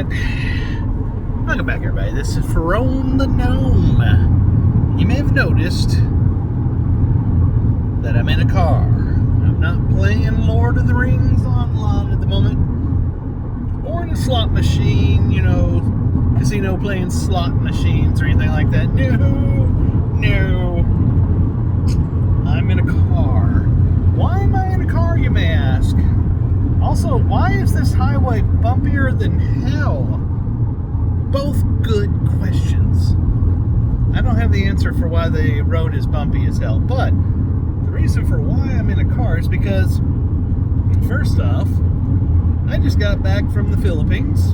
Alright, welcome back everybody. This is Ferone the Gnome. You may have noticed that I'm in a car. I'm not playing Lord of the Rings online at the moment, or in a slot machine, casino playing slot machines or anything like that. No. I'm in a car. Why am I in a car, you may ask? Also, why is this highway bumpier than hell? Both good questions. I don't have the answer for why the road is bumpy as hell, but the reason for why I'm in a car is because, first off, I just got back from the Philippines.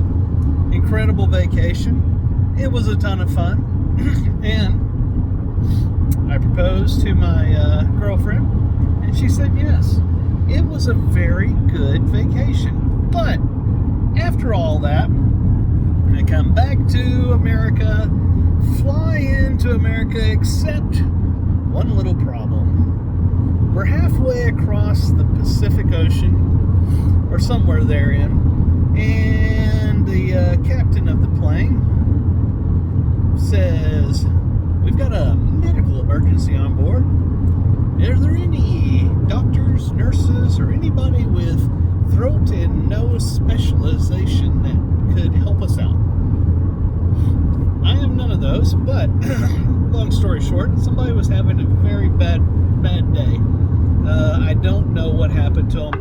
Incredible vacation. It was a ton of fun. And I proposed to my girlfriend, and she said yes. It was a very good vacation. But after all that, I come back to America, fly into America, except one little problem. We're halfway across the Pacific Ocean, or somewhere therein, and the captain of the plane says, "We've got a medical emergency on board. Are there any doctors, nurses, or anybody with throat and nose specialization that could help us out?" I am none of those, but long story short, somebody was having a very bad day. I don't know what happened to them.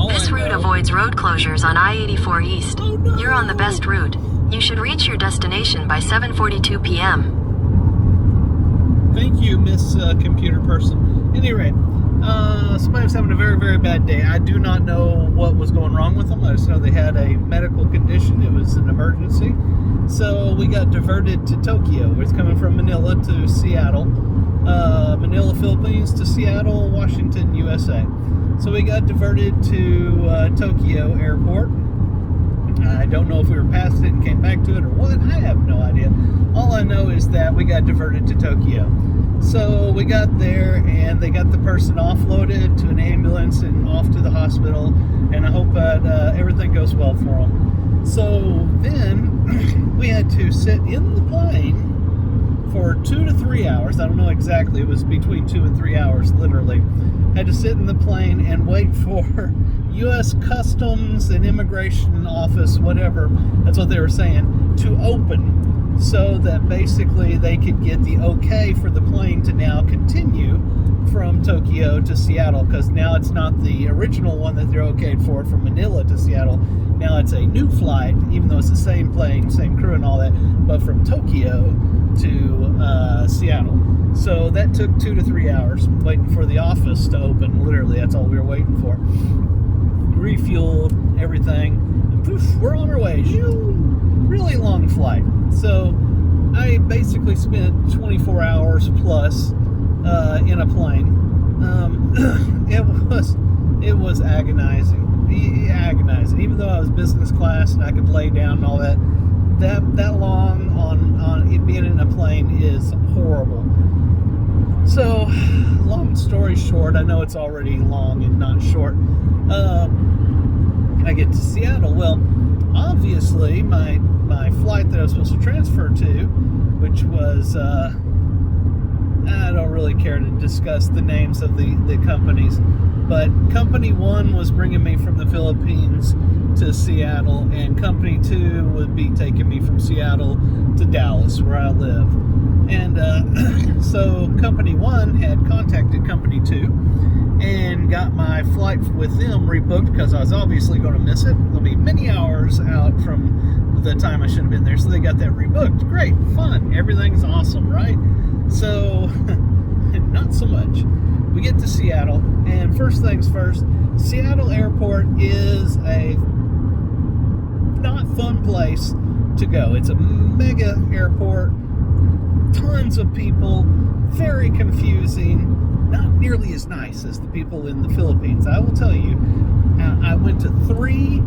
This route avoids road closures on I-84 East. Oh, no. You're on the best route. You should reach your destination by 7:42 p.m. Thank you, Miss Computer Person. At any rate, somebody was having a very, very bad day. I do not know what was going wrong with them. I just know they had a medical condition. It was an emergency. So we got diverted to Tokyo. It's coming from Manila to Seattle. Manila, Philippines to Seattle, Washington, USA. So we got diverted to Tokyo Airport. I don't know if we were past it and came back to it or what. I have no idea. All I know is that we got diverted to Tokyo. So we got there and they got the person offloaded to an ambulance and off to the hospital. And I hope that everything goes well for them. So then we had to sit in the plane for 2 to 3 hours. I don't know exactly. It was between 2 and 3 hours, literally. Had to sit in the plane and wait for U.S. Customs and Immigration Office, whatever, that's what they were saying, to open so that basically they could get the okay for the plane to now continue from Tokyo to Seattle, because now it's not the original one that they're okayed for from Manila to Seattle. Now it's a new flight, even though it's the same plane, same crew and all that, but from Tokyo to Seattle. So that took 2 to 3 hours waiting for the office to open. Literally, that's all we were waiting for. Refueled, everything, and poof, we're on our way. Really long flight. So I basically spent 24 hours plus in a plane. It was agonizing. Even though I was business class and I could lay down and all that, that long on it being in a plane is horrible. So, long story short, I know it's already long and not short. I get to Seattle. Well, obviously, my flight that I was supposed to transfer to, which was, I don't really care to discuss the names of the companies, but Company 1 was bringing me from the Philippines to Seattle, and Company 2 would be taking me from Seattle to Dallas, where I live. And so Company 1 had contacted Company 2 and got my flight with them rebooked because I was obviously going to miss it. There'll be many hours out from the time I should have been there, so they got that rebooked. Great, fun, everything's awesome, right? So, not so much. We get to Seattle, and first things first, Seattle Airport is a not fun place to go. It's a mega airport, tons of people, very confusing, not nearly as nice as the people in the Philippines. I will tell you, I went to 3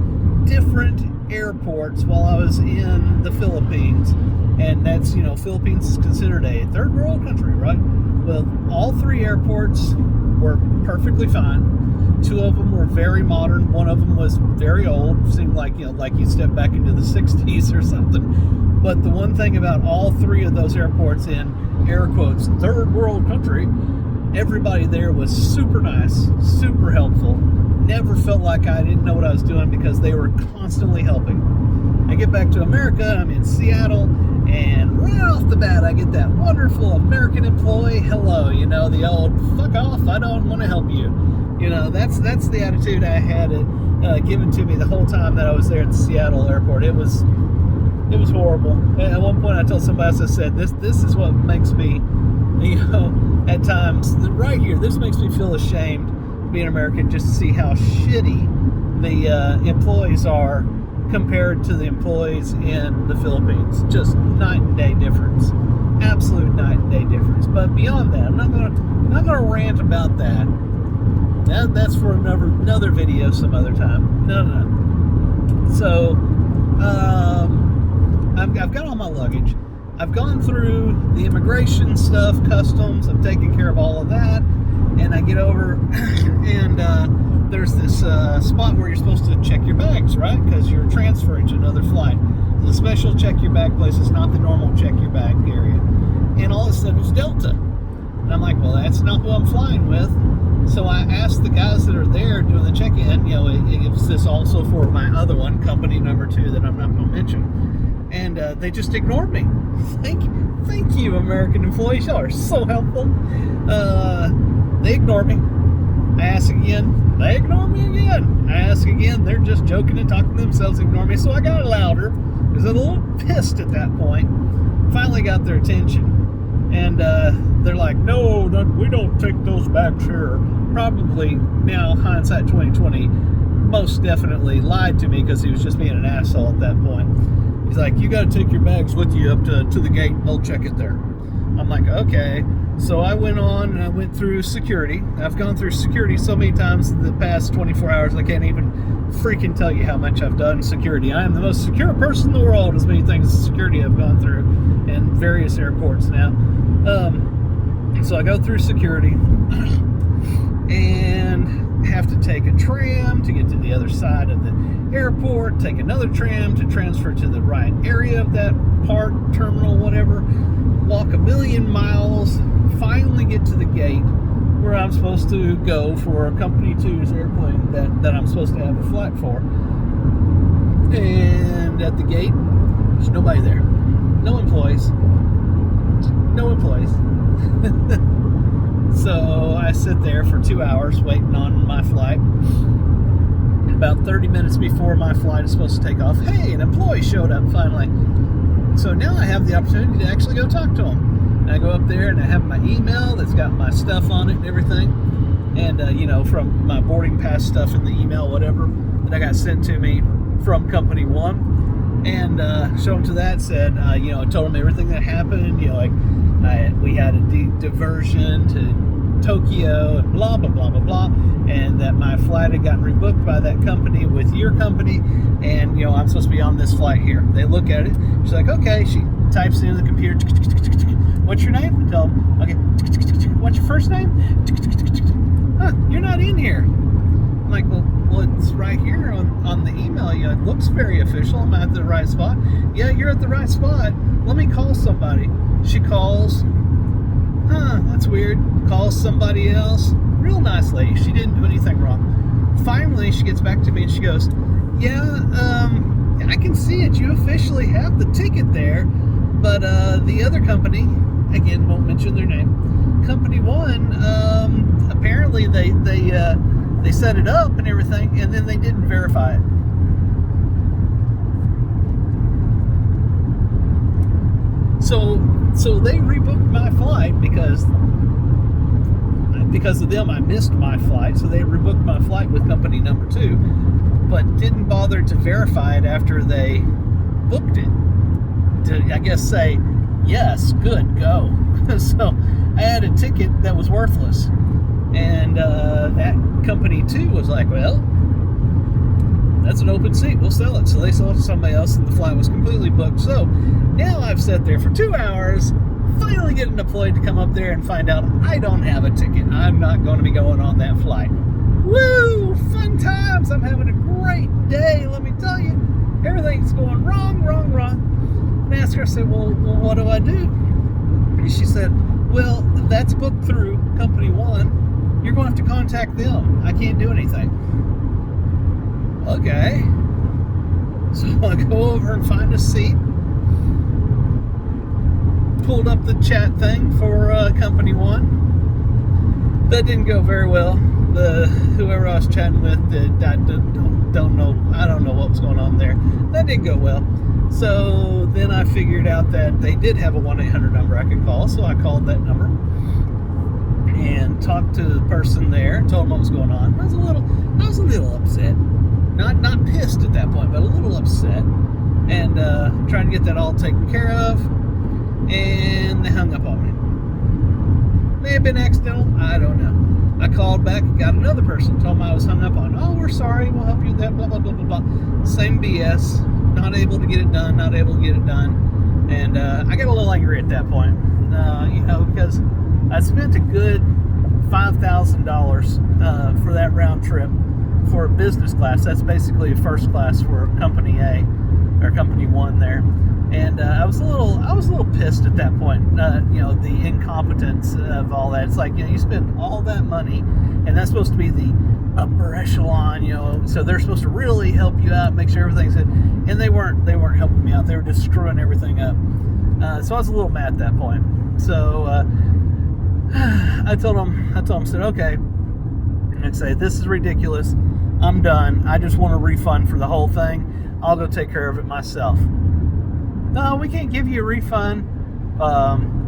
different airports while I was in the Philippines, and that's, Philippines is considered a third world country, right? Well, all 3 airports were perfectly fine. Two of them were very modern. One of them was very old. Seemed like, like you stepped back into the 60s or something. But the one thing about all three of those airports in, air quotes, third world country, everybody there was super nice, super helpful. Never felt like I didn't know what I was doing because they were constantly helping. I get back to America, I'm in Seattle, and right off the bat I get that wonderful American employee hello, the old fuck off, I don't want to help you. That's the attitude I had given to me the whole time that I was there at the Seattle airport. It was horrible. At one point I told somebody else, I said, this is what makes me, at times, right here, this makes me feel ashamed being American, just to see how shitty the employees are compared to the employees in the Philippines. Just night and day difference. Absolute night and day difference. But beyond that, I'm not gonna rant about that. That's for another video some other time. No. So I've got all my luggage. I've gone through the immigration stuff, customs. I've taken care of all of that. And I get over, and there's this spot where you're supposed to check your bags, right? Because you're transferring to another flight. The special check your bag place is not the normal check your bag area. And all of a sudden it's Delta. And I'm like, well, that's not who I'm flying with. So I asked the guys that are there doing the check-in, is this also for my other one, company number 2 that I'm not going to mention. And they just ignored me. Thank you, American employees. Y'all are so helpful. They ignore me. I ask again. They ignore me again. I ask again. They're just joking and talking to themselves, ignore me. So I got louder. I was a little pissed at that point. Finally got their attention. And they're like, no, we don't take those bags here. Probably, now, hindsight 2020, most definitely lied to me because he was just being an asshole at that point. He's like, you got to take your bags with you up to the gate and they'll check it there. I'm like, okay. So I went on and I went through security. I've gone through security so many times in the past 24 hours, I can't even freaking tell you how much I've done security. I am the most secure person in the world, as many things as security I've gone through in various airports now. So I go through security and have to take a tram to get to the other side of the airport, take another tram to transfer to the right area of that part, terminal, whatever, walk 1,000,000 miles, finally get to the gate where I'm supposed to go for a Company 2's airplane that I'm supposed to have a flight for. And at the gate, there's nobody there. No employees. No employees. So I sit there for 2 hours waiting on my flight. About 30 minutes before my flight is supposed to take off, hey, an employee showed up finally. So now I have the opportunity to actually go talk to him. And I go up there and I have my email that's got my stuff on it and everything. And, from my boarding pass stuff in the email, whatever, that I got sent to me from Company 1. And showed him to that, said, I told him everything that happened, we had a diversion to Tokyo and blah, blah, blah, blah, blah, and that my flight had gotten rebooked by that company with your company, and, I'm supposed to be on this flight here. They look at it. She's like, okay. She types it into the computer. What's your name? I tell them, okay. What's your first name? Huh, you're not in here. I'm like, well, it's right here on the email. It looks very official. Am I at the right spot? Yeah, you're at the right spot. Let me call somebody. She calls. Huh, that's weird. Calls somebody else. Real nice lady. She didn't do anything wrong. Finally, she gets back to me and she goes, yeah, I can see it. You officially have the ticket there. But the other company, again, won't mention their name, Company 1, apparently they set it up and everything, and then they didn't verify it. So they rebooked my flight because of them I missed my flight, so they rebooked my flight with Company number 2, but didn't bother to verify it after they booked it. To, I guess, say, yes, good, go. So I had a ticket that was worthless. And that Company 2 was like, well, that's an open seat, we'll sell it. So they sold it to somebody else and the flight was completely booked. So now I've sat there for 2 hours, finally getting deployed to come up there and find out I don't have a ticket. I'm not going to be going on that flight. Woo! Fun times! I'm having a great day, let me tell you. Everything's going wrong. And I asked her, I said, well, what do I do? And she said, well, that's booked through Company 1. You're going to have to contact them. I can't do anything. Okay. So I go over and find a seat. Pulled up the chat thing for Company 1. That didn't go very well. Whoever I was chatting with, I don't know what was going on there. That didn't go well. So then I figured out that they did have a 1-800 number I could call, so I called that number and talked to the person there, told them what was going on. I was a little upset. Not pissed at that point, but a little upset. And trying to get that all taken care of. And they hung up on me. May have been accidental, I don't know. I called back, got another person, told them I was hung up on. Oh, we're sorry, we'll help you with that, blah, blah, blah, blah, blah. Same BS. Not able to get it done. And I got a little angry at that point, because I spent a good $5,000 for that round trip for business class. That's basically a first class for Company A or Company 1 there. And I was a little pissed at that point. The incompetence of all that. It's like, you spend all that money, and that's supposed to be the upper echelon, so they're supposed to really help you out, make sure everything's good. And they weren't helping me out. They were just screwing everything up. So I was a little mad at that point. So I told them, said, okay, I'd say, this is ridiculous. I'm done. I just want a refund for the whole thing. I'll go take care of it myself. No, we can't give you a refund.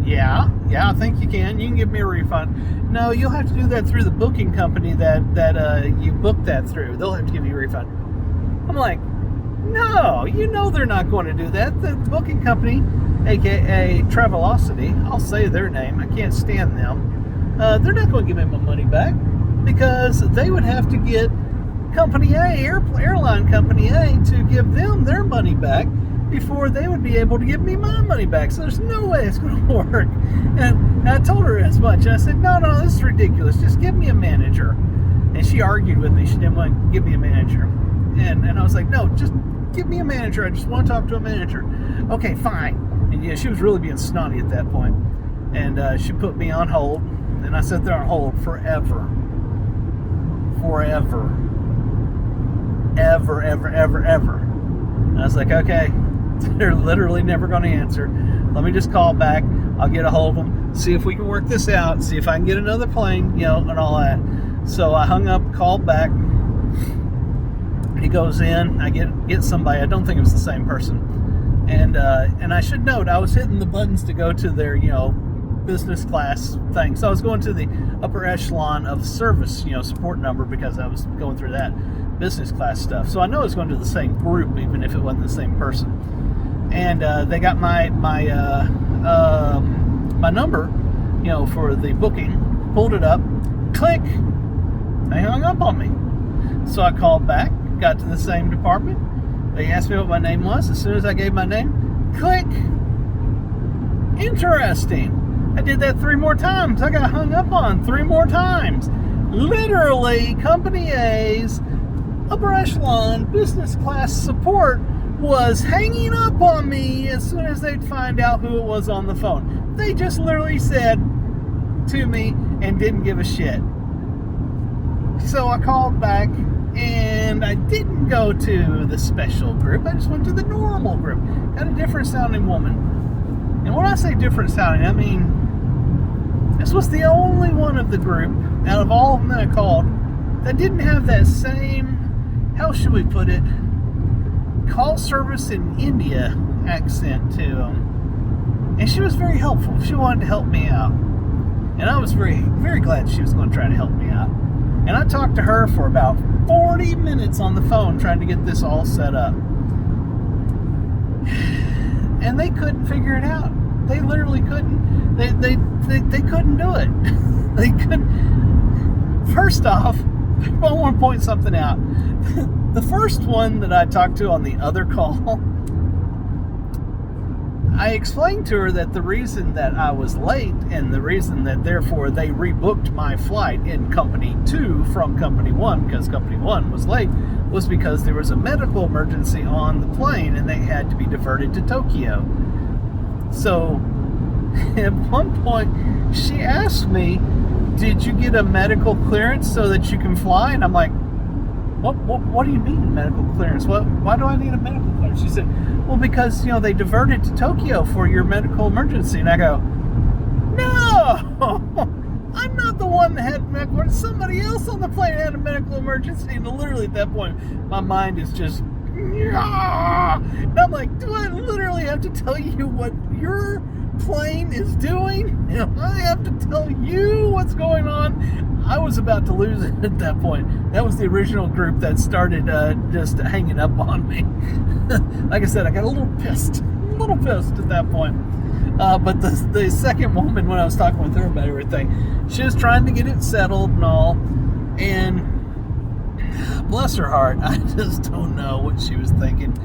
Yeah, I think you can. You can give me a refund. No, you'll have to do that through the booking company that you booked that through. They'll have to give you a refund. I'm like, no, they're not going to do that. The booking company, aka Travelocity, I'll say their name. I can't stand them. They're not going to give me my money back because they would have to get Company A, Airline Company A, to give them their money back before they would be able to give me my money back. So there's no way it's going to work. And I told her as much. I said, no, this is ridiculous. Just give me a manager. And she argued with me. She didn't want to give me a manager. And I was like, no, just give me a manager. I just want to talk to a manager. Okay, fine. And she was really being snotty at that point. And she put me on hold. And I sat there on hold forever. Ever. And I was like, okay, they're literally never going to answer. Let me just call back. I'll get a hold of them, see if we can work this out, see if I can get another plane, and all that. So I hung up, called back. He goes in. I get somebody. I don't think it was the same person. And I should note, I was hitting the buttons to go to their, business class thing. So I was going to the upper echelon of service, support number, because I was going through that business class stuff. So I know it's going to the same group, even if it wasn't the same person. And they got my number, for the booking, pulled it up, click, they hung up on me. So I called back, got to the same department. They asked me what my name was. As soon as I gave my name, click, interesting. I did that 3 more times. I got hung up on 3 more times. Literally, Company A's upper echelon business class support was hanging up on me as soon as they'd find out who it was on the phone. They just literally said to me and didn't give a shit. So I called back, and I didn't go to the special group. I just went to the normal group. Got a different sounding woman. And when I say different sounding, I mean this was the only one of the group out of all of them that I called that didn't have that same, how should we put it, call service in India accent to them. And she was very helpful. She wanted to help me out. And I was very, very glad she was going to try to help me out. And I talked to her for about 40 minutes on the phone trying to get this all set up. And they couldn't figure it out. They literally couldn't. They couldn't do it. They couldn't. First off, I want to point something out. The first one that I talked to on the other call, I explained to her that the reason that I was late and the reason that therefore they rebooked my flight in Company 2 from Company 1, because Company 1 was late, was because there was a medical emergency on the plane and they had to be diverted to Tokyo. So at one point she asked me, did you get a medical clearance so that you can fly? And I'm like, what do you mean medical clearance? Why do I need a medical clearance? She said, well, because, they diverted to Tokyo for your medical emergency. And I go, no, I'm not the one that had medical emergency. Somebody else on the plane had a medical emergency. And literally at that point, my mind is just, and I'm like, do I literally have to tell you what your plane is doing? I have to tell you what's going on. I was about to lose it at that point. That was the original group that started just hanging up on me. Like I said, I got a little pissed at that point. But the second woman, when I was talking with her about everything, she was trying to get it settled and all. And bless her heart, I just don't know what she was thinking.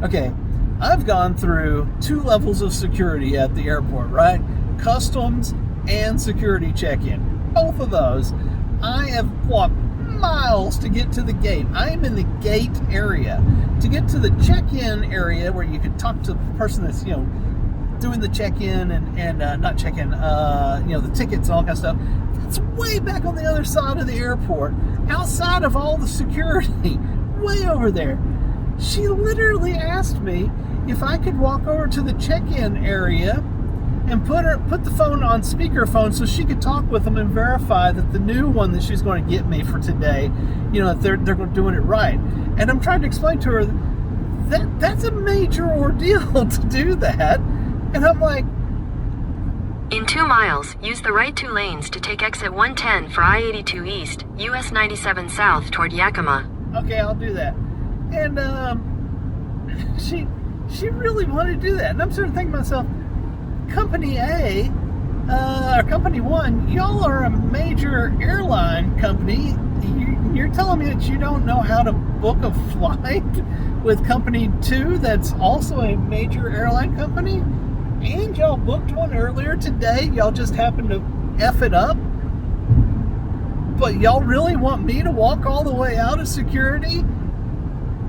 Okay, I've gone through 2 levels of security at the airport, right? Customs and security check-in. Both of those. I have walked miles to get to the gate. I am in the gate area. To get to the check-in area where you can talk to the person that's, doing the check-in and not check-in, the tickets and all that kind of stuff. That's way back on the other side of the airport, outside of all the security, way over there. She literally asked me if I could walk over to the check-in area and put the phone on speakerphone so she could talk with them and verify that the new one that she's going to get me for today, that they're doing it right. And I'm trying to explain to her that that's a major ordeal to do that. And I'm like, in 2 miles, use the right 2 lanes to take exit 110 for I-82 East, US 97 South toward Yakima. Okay, I'll do that. And she really wanted to do that. And I'm sort of thinking to myself, Company A, or Company 1, y'all are a major airline company. You're telling me that you don't know how to book a flight with Company 2 that's also a major airline company? And y'all booked one earlier today. Y'all just happened to F it up. But y'all really want me to walk all the way out of security?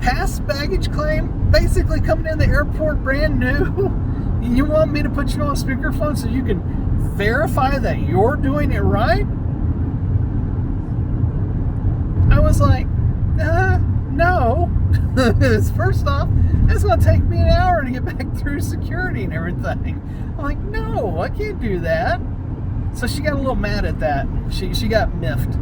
Past baggage claim, basically coming in the airport brand new. You want me to put you on speakerphone so you can verify that you're doing it right? I was like, no. First off, it's going to take me an hour to get back through security and everything. I'm like, no, I can't do that. So she got a little mad at that. She got miffed.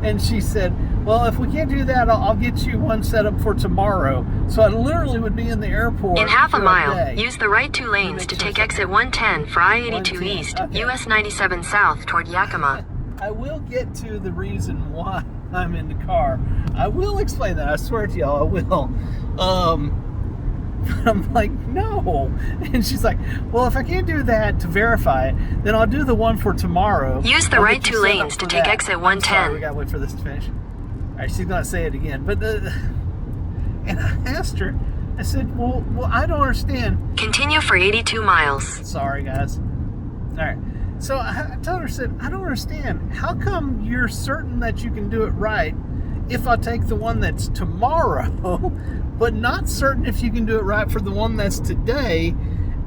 And she said, well, if we can't do that, I'll get you one set up for tomorrow. So I literally would be in the airport. In half a mile, use the right 2 lanes to take exit 110 for I-82 East, okay. US 97 South toward Yakima. I will get to the reason why I'm in the car. I will explain that. I swear to y'all, I will. I'm like, no. And she's like, well, if I can't do that to verify it, then I'll do the one for tomorrow. Use the right 2 lanes to take exit 110. Sorry, we gotta wait for this to finish. All right, she's gonna say it again. But and I asked her, I said, well, I don't understand. Continue for 82 miles. Sorry, guys. All right. So I told her, I said, I don't understand. How come you're certain that you can do it right if I take the one that's tomorrow, but not certain if you can do it right for the one that's today?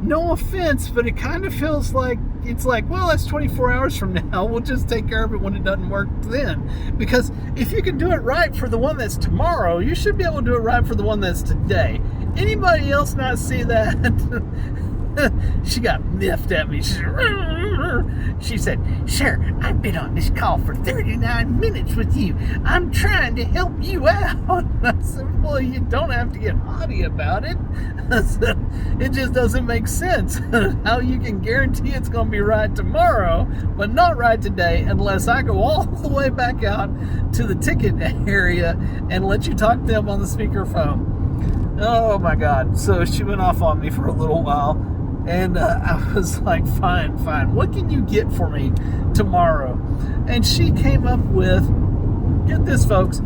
No offense, but it kind of feels like it's like, well, that's 24 hours from now. We'll just take care of it when it doesn't work then. Because if you can do it right for the one that's tomorrow, you should be able to do it right for the one that's today. Anybody else not see that? She got miffed at me. She said, sir, I've been on this call for 39 minutes with you. I'm trying to help you out. I said, well, you don't have to get haughty about it. I said, it just doesn't make sense how you can guarantee it's going to be right tomorrow, but not right today unless I go all the way back out to the ticket area and let you talk to them on the speakerphone. Oh, my God. So she went off on me for a little while. And I was like, fine. What can you get for me tomorrow? And she came up with, get this, folks,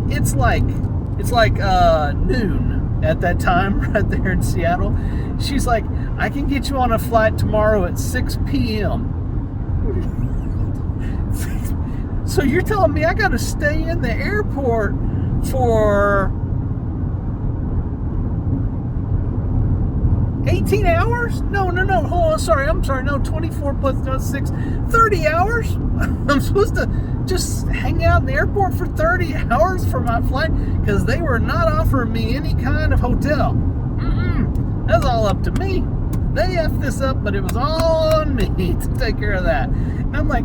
it's like noon at that time right there in Seattle. She's like, I can get you on a flight tomorrow at 6 p.m. So you're telling me I got to stay in the airport for 18 hours? No, hold on, sorry, I'm sorry, no, 24 plus 6, 30 hours? I'm supposed to just hang out in the airport for 30 hours for my flight? Because they were not offering me any kind of hotel. That's all up to me. They effed this up, but it was all on me to take care of that. And I'm like,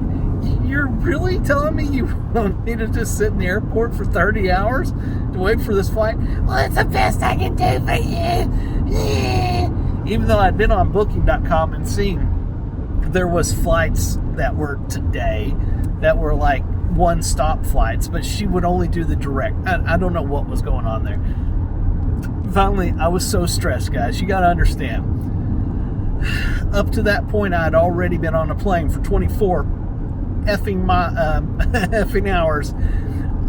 you're really telling me you want me to just sit in the airport for 30 hours to wait for this flight? Well, it's the best I can do for you. Even though I'd been on booking.com and seen there was flights that were today that were like one-stop flights, but she would only do the direct. I don't know what was going on there. Finally, I was so stressed, guys. You got to understand. Up to that point, I had already been on a plane for 24 effing hours.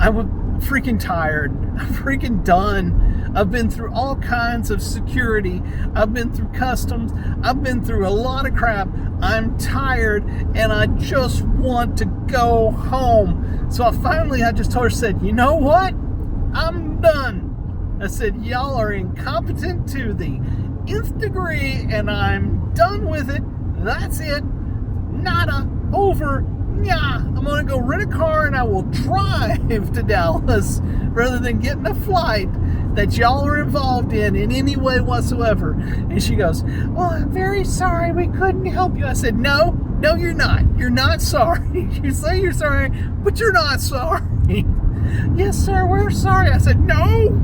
I was freaking tired. I'm freaking done. I've been through all kinds of security. I've been through customs. I've been through a lot of crap. I'm tired and I just want to go home. So I just told her, said, you know what? I'm done. I said, y'all are incompetent to the nth degree and I'm done with it. That's it. Nada. Over. Yeah, I'm going to go rent a car and I will drive to Dallas rather than getting a flight that y'all are involved in any way whatsoever. And she goes, well, I'm very sorry we couldn't help you. I said, no, you're not. You're not sorry. You say you're sorry, but you're not sorry. Yes, sir, we're sorry. I said, no,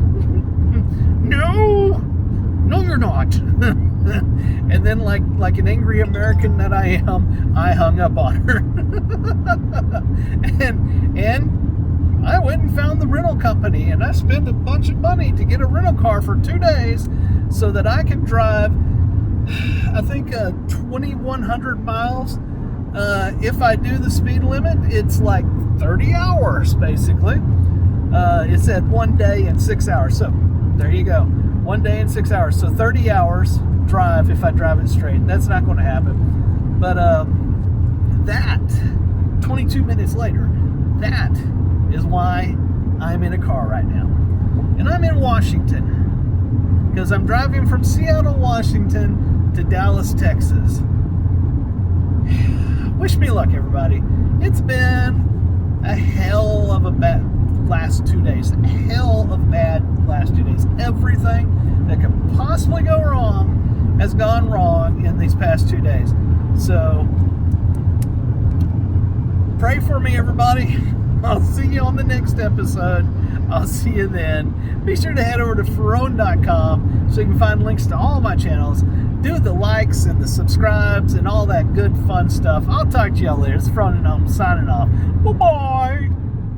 you're not. And then like an angry American that I am, I hung up on her. and I went and found the rental company and I spent a bunch of money to get a rental car for 2 days so that I could drive, I think 2,100 miles. If I do the speed limit, it's like 30 hours basically. It said 1 day and 6 hours. So there you go. 1 day and 6 hours. So 30 hours drive if I drive it straight. That's not going to happen. But that 22 minutes later, that is why I'm in a car right now. And I'm in Washington because I'm driving from Seattle, Washington to Dallas, Texas. Wish me luck, everybody. It's been a hell of a bad last 2 days. A hell of bad last 2 days. Everything that could possibly go wrong has gone wrong in these past 2 days. So pray for me, everybody. I'll see you on the next episode. I'll see you then. Be sure to head over to Ferrone.com so you can find links to all my channels. Do the likes and the subscribes and all that good fun stuff. I'll talk to y'all later. It's Ferrone and I'm signing off. Bye-bye.